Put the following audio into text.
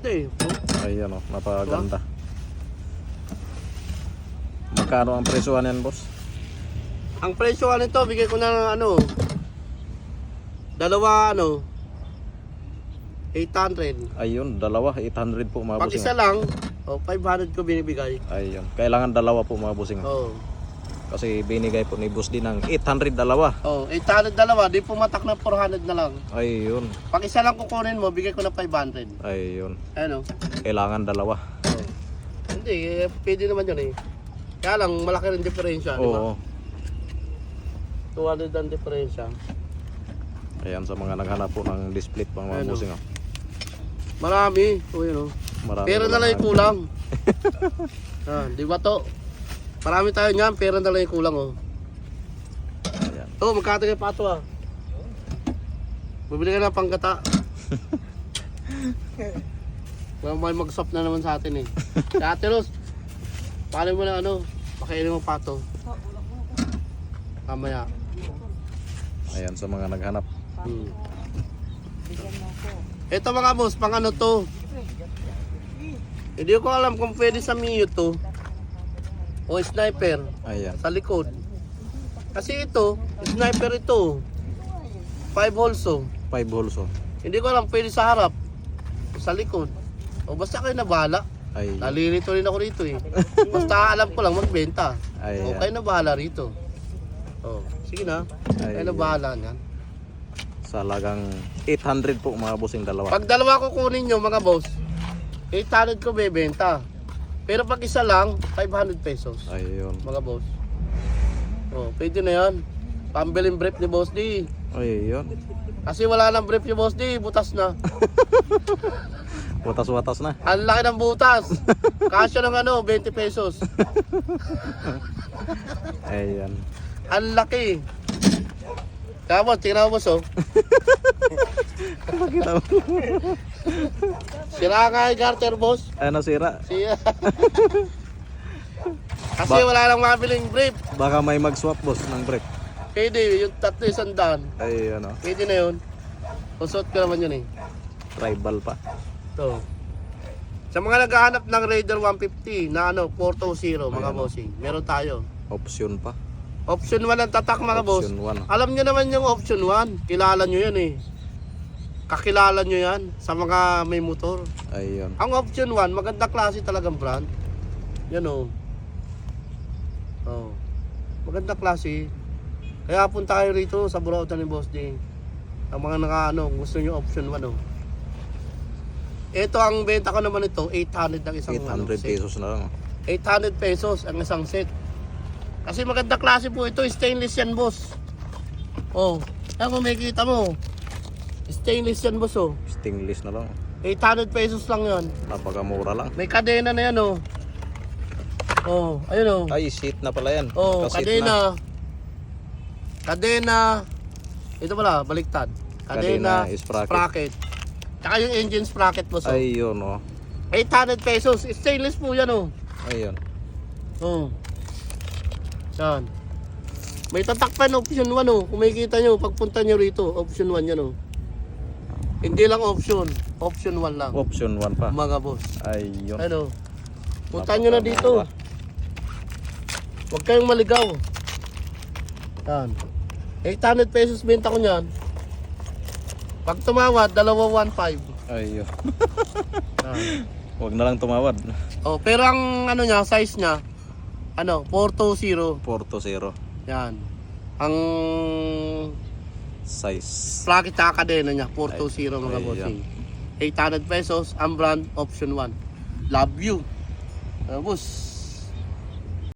Ayan o, napakaganda. Magkano ang presyohan yan, boss? Ang presyo nito, bigay ko na ng dalawa 800. Ayun, dalawa, 800 po mga Pag bossing. isa lang, 500 ko binibigay. Ayun, kailangan dalawa po mga bossing. Oh. Kasi binigay po ni boss din ng 800 dalawa. 800 dalawa, di pumatak ng 400 na lang. Ayun, Pag isa lang kukunin mo, bigay ko na 500. ayun. Ano? Kailangan dalawa. Hindi, pwede naman yun eh. Kaya lang, malaki rin diferensya, di ba? Oo. 200 ang diferensya. Ayan, sa mga naghanap po ng display pang mga Ayun, bossing. Marami. Marami Pera na lang yung kulang. Di ba to? Marami tayo niyan, pera na lang yung kulang Ayan. Magkatagay pa ito Bibili ka na panggata. May mag-shop na naman sa atin eh. Si Ate Ros, paano mo na pakainin mo pa ito. Mamaya. Ayan, sa mga naghanap. Ito mga boss, pang to. Hindi ko alam kung pwede sa Mio to o sniper Ayan. sa likod. Kasi ito, sniper ito. 5 also. 5 holes oh. Hindi ko alam pwede sa harap, sa likod. O basta kayo na bahala. Ay. Nalilito rin ako rito eh. Basta alam ko lang magbenta. Ayan. O kayo na bahala rito. Sige na. Kayo na bahala niyan. Sa lagang 800 po mga bossing dalawa. Pag dalawa ko kunin nyo mga boss, 800 ko bebenta. Pero pag isa lang, 500 pesos. Ayun. Mga boss. Pwede na yan. Pambiling brief ni Boss D. Ayun. Kasi wala nang brief ni Boss D, butas na. Watas-watas na. Ang laki ng butas. Kasya ng 20 pesos. Ayan. Ang laki. Tapos, tingnan mo boss Sira nga yung garter boss. Ano sira? Siya. Kasi wala nang mabiling brief. Baka may mag-swap boss ng brake. Pwede, yung 300. Ayun oh. Pwede na yun. Usot ko naman yun eh. Tribal pa. Ito. Sa mga naghahanap ng Raider 150 na 420 mga Ayan. bossing, meron tayo. Option pa. Option 1 ang tatak mga boss. Option 1. Alam nyo naman yung option 1. Kilala nyo yan eh. Kakilala nyo yan sa mga may motor. Ayun. Ang option 1, maganda klase talagang brand. Yan maganda klase. Kaya punta kayo rito sa Burautan ni Boss D. Ang mga gusto nyo option 1 Ito ang benta ko naman ito, 800 ang isang 800 set. pesos na lang. 800 pesos ang isang set. Kasi maganda klase po ito, stainless yan boss. Kung makikita mo, stainless yan boss Stainless na lang. 800 pesos lang yan. Napakamura lang. May kadena na yan ayun Ay, seat na pala yan. Naka-seat kadena. Kadena. Ito pala, baliktad. Kadena, Kadena, sprocket. sprocket. Tsaka yung engine sprocket boss. Ayun oh. 800 pesos. Stainless po yan Ayun. Yan. May tatakpan option 1 Kung makikita nyo, pagpunta nyo rito, option 1 yan Hindi lang option 1 lang. Option 1 pa. Mga boss. Ayun. Punta nyo na dito. Huwag kayong maligaw. Yan. 800 pesos benta ko niyan. Pag tumawad, 215. Ayun. Huwag na lang tumawad. Pero ang niya, size niya, 420. 420 Yan. Ang size. sprocket at kadena niya, 420 mga Ay, bossing. 800 pesos, ang brand, option 1. Love you. Boss.